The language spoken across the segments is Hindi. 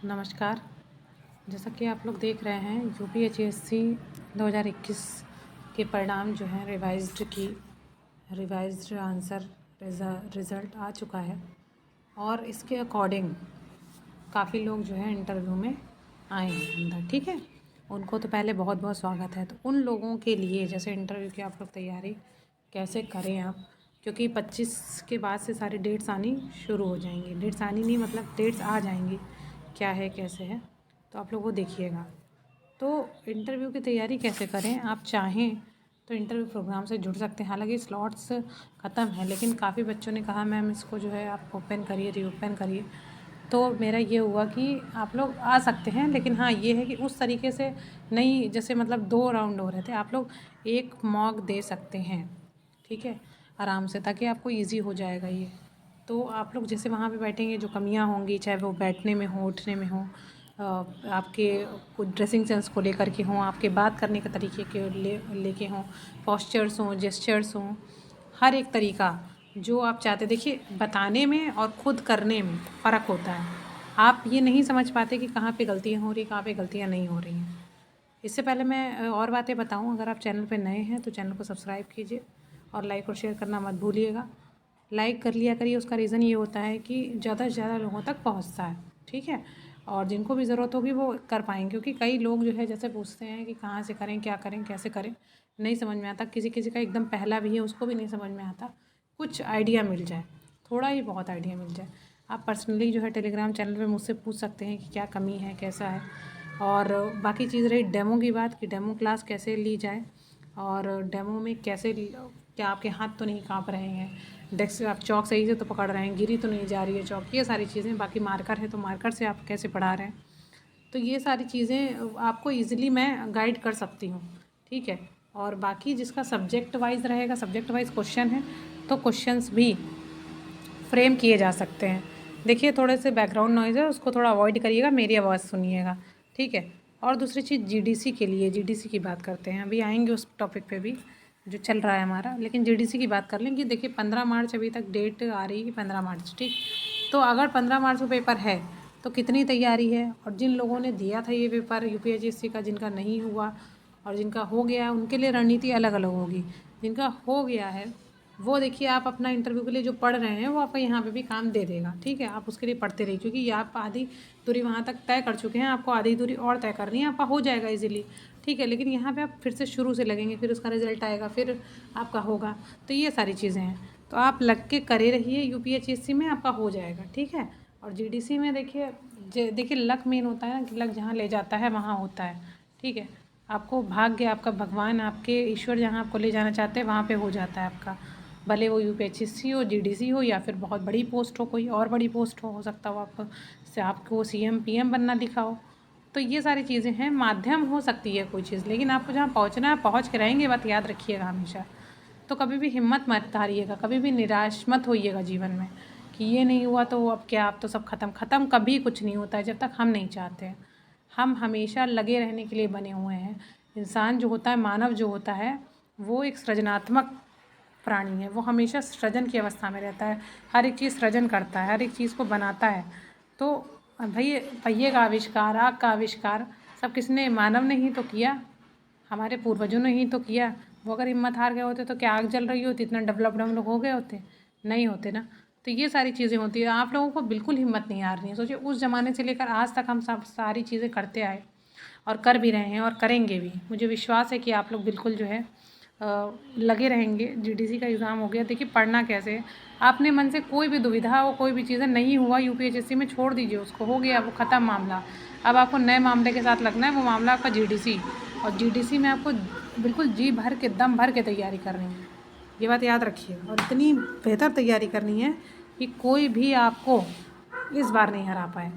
नमस्कार। जैसा कि आप लोग देख रहे हैं यूपीएचएससी 2021 के परिणाम जो हैं रिवाइज्ड आंसर रिज़ल्ट आ चुका है और इसके अकॉर्डिंग काफ़ी लोग जो है इंटरव्यू में आए हैं अंदर। ठीक है, उनको तो पहले बहुत बहुत स्वागत है। तो उन लोगों के लिए जैसे इंटरव्यू की आप लोग तैयारी कैसे करें आप, क्योंकि 25 के बाद से सारी डेट्स आनी शुरू हो जाएंगी। डेट्स आनी नहीं मतलब डेट्स आ जाएंगी, क्या है कैसे है, तो आप लोग वो देखिएगा। तो इंटरव्यू की तैयारी कैसे करें, आप चाहें तो इंटरव्यू प्रोग्राम से जुड़ सकते हैं। हालांकि स्लॉट्स ख़त्म है, लेकिन काफ़ी बच्चों ने कहा मैम इसको जो है आप ओपन करिए, रीओपन करिए। तो मेरा ये हुआ कि आप लोग आ सकते हैं, लेकिन हाँ ये है कि उस तरीके से नहीं, जैसे मतलब 2 राउंड हो रहे थे, आप लोग एक मॉक दे सकते हैं। ठीक है, आराम से, ताकि आपको ईजी हो जाएगा ये। तो आप लोग जैसे वहाँ पे बैठेंगे, जो कमियाँ होंगी, चाहे वो बैठने में हो, उठने में हो, आपके कुछ ड्रेसिंग सेंस को लेकर के हों, आपके बात करने के तरीके के लेके हों, पोस्चर्स हों, जेस्चर्स हों, हर एक तरीका जो आप चाहते। देखिए, बताने में और ख़ुद करने में फ़र्क होता है। आप ये नहीं समझ पाते कि कहाँ पे गलतियाँ हो रही, कहाँ पे गलतियाँ नहीं हो रही हैं। इससे पहले मैं और बातें बताऊं, अगर आप चैनल पे नए हैं तो चैनल को सब्सक्राइब कीजिए और लाइक और शेयर करना मत भूलिएगा। लाइक कर लिया करिए, उसका रीज़न ये होता है कि ज़्यादा से ज़्यादा लोगों तक पहुंचता है। ठीक है, और जिनको भी ज़रूरत होगी वो कर पाएंगे, क्योंकि कई लोग जो है जैसे पूछते हैं कि कहाँ से करें, क्या करें, कैसे करें, नहीं समझ में आता। किसी किसी का एकदम पहला भी है, उसको भी नहीं समझ में आता। कुछ आइडिया मिल जाए, थोड़ा ही बहुत आइडिया मिल जाए, आप पर्सनली जो है टेलीग्राम चैनल पे मुझसे पूछ सकते हैं कि क्या कमी है, कैसा है। और बाकी चीज़ रही डेमो की बात, कि डेमो क्लास कैसे ली जाए और डेमो में कैसे, क्या आपके हाथ तो नहीं काँप रहे हैं, डेस्क आप चौक सही से तो पकड़ रहे हैं, गिरी तो नहीं जा रही है चौक, ये सारी चीज़ें। बाकी मार्कर है तो मार्कर से आप कैसे पढ़ा रहे हैं, तो ये सारी चीज़ें आपको ईज़िली मैं गाइड कर सकती हूँ। ठीक है, और बाकी जिसका सब्जेक्ट वाइज़ रहेगा, सब्जेक्ट वाइज़ क्वेश्चन है, तो क्वेश्चंस भी फ्रेम किए जा सकते हैं। देखिए, थोड़े से बैकग्राउंड नॉइज़ है, उसको थोड़ा अवॉइड करिएगा, मेरी आवाज़ सुनिएगा। ठीक है, और दूसरी चीज़ जीडीसी के लिए, जीडीसी की बात करते हैं, अभी आएंगे उस टॉपिक पे भी जो चल रहा है हमारा, लेकिन जीडीसी की बात कर लें कि देखिए 15 मार्च अभी तक डेट आ रही है, 15 मार्च। ठीक, तो अगर 15 मार्च को पेपर है तो कितनी तैयारी है, और जिन लोगों ने दिया था ये पेपर यूपीएचएससी का, जिनका नहीं हुआ और जिनका हो गया, उनके लिए रणनीति अलग अलग होगी। जिनका हो गया है वो देखिए, आप अपना इंटरव्यू के लिए जो पढ़ रहे हैं वो आपका यहाँ पे भी काम दे देगा। ठीक है, आप उसके लिए पढ़ते रहिए, क्योंकि ये आप आधी दूरी वहाँ तक तय कर चुके हैं, आपको आधी दूरी और तय करनी है, आपका हो जाएगा इजीली। ठीक है, लेकिन यहाँ पे आप फिर से शुरू से लगेंगे, फिर उसका रिजल्ट आएगा, फिर आपका होगा। तो ये सारी चीज़ें हैं, तो आप लग के करे रहिए, यूपीएचएससी में आपका हो जाएगा। ठीक है, और जीडीसी में देखिए लक मेन होता है ना, कि लक जहाँ ले जाता है वहाँ होता है। ठीक है, आपको भाग्य, आपका भगवान, आपके ईश्वर जहाँ आपको ले जाना चाहते हैं वहाँ पे हो जाता है आपका। भले वो यूपीएचएससी हो, जीडीसी हो, या फिर बहुत बड़ी पोस्ट हो, कोई और बड़ी पोस्ट हो सकता हो आपको सीएम पीएम बनना लिखा हो। तो ये सारी चीज़ें हैं, माध्यम हो सकती है कोई चीज़, लेकिन आपको जहाँ पहुँचना है पहुँच के रहेंगे, बात याद रखिएगा हमेशा। तो कभी भी हिम्मत मत हारिएगा, कभी भी निराश मत होइएगा जीवन में कि ये नहीं हुआ तो अब क्या, अब तो सब ख़त्म। कभी कुछ नहीं होता है जब तक हम नहीं चाहते हैं। हम हमेशा लगे रहने के लिए बने हुए हैं। इंसान जो होता है, मानव जो होता है, वो एक सृजनात्मक प्राणी है, वो हमेशा सृजन की अवस्था में रहता है, हर एक चीज़ सृजन करता है, हर एक चीज़ को बनाता है। तो भाई, पहिए का आविष्कार, आग का आविष्कार सब किसने, मानव ने ही तो किया, हमारे पूर्वजों ने ही तो किया। वो अगर हिम्मत हार गए होते तो क्या आग जल रही होती, इतना डेवलप्ड हम लोग हो गए होते, नहीं होते ना। तो ये सारी चीज़ें होती है, आप लोगों को बिल्कुल हिम्मत नहीं हारनी है। सोचिए, उस ज़माने से लेकर आज तक हम सब सारी चीज़ें करते आए और कर भी रहे हैं और करेंगे भी। मुझे विश्वास है कि आप लोग बिल्कुल जो है लगे रहेंगे। जीडीसी का एग्ज़ाम हो गया, देखिए पढ़ना कैसे है, आपने मन से कोई भी दुविधा हो, कोई भी चीज़ें नहीं हुआ यूपीएचएससी में, छोड़ दीजिए उसको, हो गया वो ख़त्म मामला। अब आपको नए मामले के साथ लगना है, वो मामला आपका जीडीसी, और जीडीसी में आपको बिल्कुल जी भर के, दम भर के तैयारी करनी है, ये बात याद रखिएगा। और इतनी बेहतर तैयारी करनी है कि कोई भी आपको इस बार नहीं हरा पाए,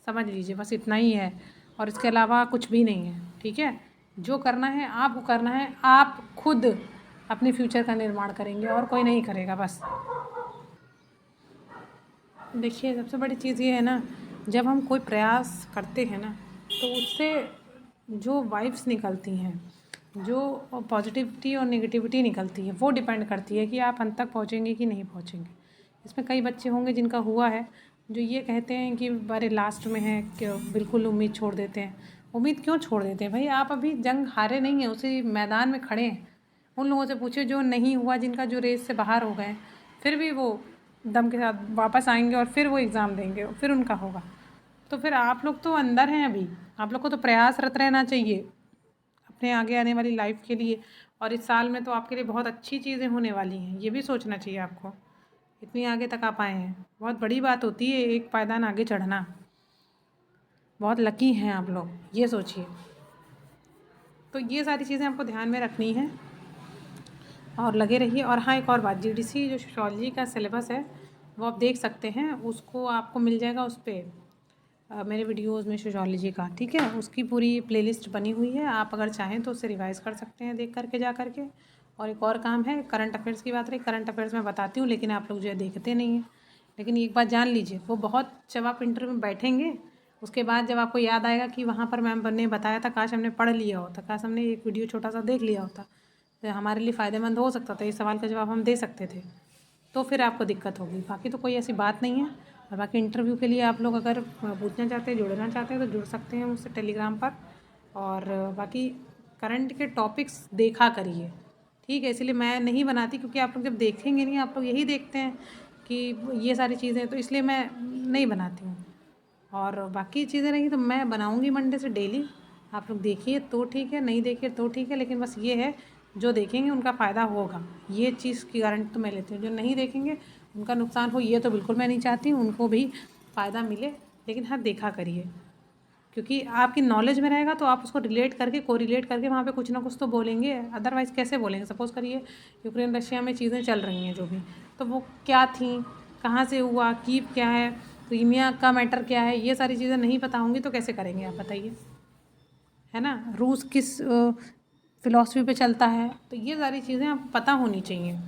समझ लीजिए, बस इतना ही है, और इसके अलावा कुछ भी नहीं है। ठीक है, जो करना है आपको करना है, आप खुद अपने फ्यूचर का निर्माण करेंगे और कोई नहीं करेगा। बस देखिए, सबसे बड़ी चीज़ ये है ना, जब हम कोई प्रयास करते हैं ना, तो उससे जो वाइब्स निकलती हैं, जो पॉजिटिविटी और नेगेटिविटी निकलती है, वो डिपेंड करती है कि आप अंत तक पहुँचेंगे कि नहीं पहुँचेंगे। इसमें कई बच्चे होंगे जिनका हुआ है, जो ये कहते हैं कि बारे लास्ट में है कि बिल्कुल उम्मीद छोड़ देते हैं। उम्मीद क्यों छोड़ देते हैं भाई? आप अभी जंग हारे नहीं हैं, उसी मैदान में खड़े हैं। उन लोगों से पूछिए जो नहीं हुआ, जिनका जो रेस से बाहर हो गए, फिर भी वो दम के साथ वापस आएंगे और फिर वो एग्ज़ाम देंगे, फिर उनका होगा। तो फिर आप लोग तो अंदर हैं अभी, आप लोग को तो प्रयासरत रहना चाहिए अपने आगे आने वाली लाइफ के लिए। और इस साल में तो आपके लिए बहुत अच्छी चीज़ें होने वाली हैं, ये भी सोचना चाहिए आपको। इतनी आगे तक आप आए हैं, बहुत बड़ी बात होती है एक पायदान आगे चढ़ना। बहुत लकी हैं आप लोग, ये सोचिए। तो ये सारी चीज़ें आपको ध्यान में रखनी है और लगे रहिए। और हाँ, एक और बात, जीडीसी जो सोशियोलॉजी का सिलेबस है वो आप देख सकते हैं, उसको आपको मिल जाएगा उस पर मेरे वीडियोज़ में सोशियोलॉजी का, ठीक है। उसकी पूरी प्लेलिस्ट बनी हुई है, आप अगर चाहें तो उससे रिवाइज़ कर सकते हैं देख करके जा करके। और एक और काम है, करंट अफेयर्स की बात रही, करंट अफेयर्स मैं बताती हूँ लेकिन आप लोग जो है देखते नहीं हैं। लेकिन एक बात जान लीजिए, वो बहुत, जब आप इंटरव्यू में बैठेंगे उसके बाद जब आपको याद आएगा कि वहाँ पर मैम ने बताया था, काश हमने पढ़ लिया होता, काश हमने एक वीडियो छोटा सा देख लिया होता, तो हमारे लिए फ़ायदेमंद हो सकता था, इस सवाल का जवाब हम दे सकते थे, तो फिर आपको दिक्कत होगी। बाकी तो कोई ऐसी बात नहीं है। और बाकी इंटरव्यू के लिए आप लोग अगर पूछना चाहते हैं, जुड़ना चाहते हैं तो जुड़ सकते हैं मुझसे टेलीग्राम पर। और बाकी करंट के टॉपिक्स देखा करिए, ठीक है। इसलिए मैं नहीं बनाती, क्योंकि आप लोग जब देखेंगे नहीं, आप लोग यही देखते हैं कि ये सारी चीज़ें, तो इसलिए मैं नहीं बनाती हूँ। और बाकी चीज़ें रही तो मैं बनाऊँगी मंडे से डेली, आप लोग देखिए तो ठीक है, नहीं देखिए तो ठीक है। लेकिन बस ये है, जो देखेंगे उनका फ़ायदा होगा, ये चीज़ की गारंटी तो मैं लेती हूँ। जो नहीं देखेंगे उनका नुकसान हो, ये तो बिल्कुल मैं नहीं चाहती हूँ, उनको भी फ़ायदा मिले। लेकिन हाँ, देखा करिए, क्योंकि आपकी नॉलेज में रहेगा तो आप उसको रिलेट करके, कोरिलेट करके वहाँ पे कुछ ना कुछ तो बोलेंगे, अदरवाइज़ कैसे बोलेंगे। सपोज़ करिए यूक्रेन रशिया में चीज़ें चल रही हैं जो भी, तो वो क्या थी, कहाँ से हुआ, कीव क्या है, क्रीमिया का मैटर क्या है, ये सारी चीज़ें नहीं पता होंगी तो कैसे करेंगे आप बताइए, है ना। रूस किस फ़िलॉसफी पे चलता है, तो ये सारी चीज़ें आपको पता होनी चाहिए।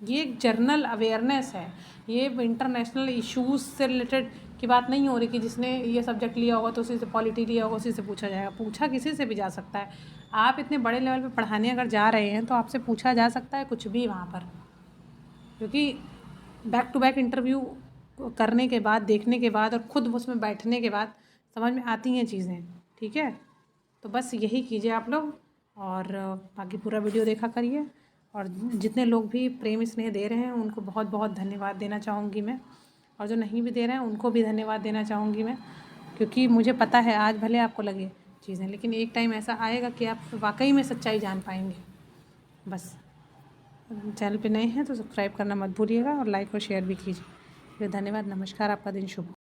ये एक जनरल अवेयरनेस है, ये इंटरनेशनल इश्यूज़ से रिलेटेड की बात नहीं हो रही कि जिसने ये सब्जेक्ट लिया होगा तो उसी से, पॉलिटी लिया होगा उसी से पूछा जाएगा। पूछा किसी से भी जा सकता है। आप इतने बड़े लेवल पे पढ़ाने अगर जा रहे हैं तो आपसे पूछा जा सकता है कुछ भी वहाँ पर, क्योंकि बैक टू बैक इंटरव्यू करने के बाद, देखने के बाद और ख़ुद उसमें बैठने के बाद समझ में आती हैं चीज़ें, ठीक है। तो बस यही कीजिए आप लोग, और बाकी पूरा वीडियो देखा करिए। और जितने लोग भी प्रेम स्नेह दे रहे हैं उनको बहुत बहुत धन्यवाद देना चाहूँगी मैं, और जो नहीं भी दे रहे हैं उनको भी धन्यवाद देना चाहूँगी मैं, क्योंकि मुझे पता है आज भले आपको लगे चीज़ें, लेकिन एक टाइम ऐसा आएगा कि आप वाकई में सच्चाई जान पाएंगे। बस चैनल पे नए हैं तो सब्सक्राइब करना मत भूलिएगा और लाइक और शेयर भी कीजिए। धन्यवाद, नमस्कार, आपका दिन शुभ हो।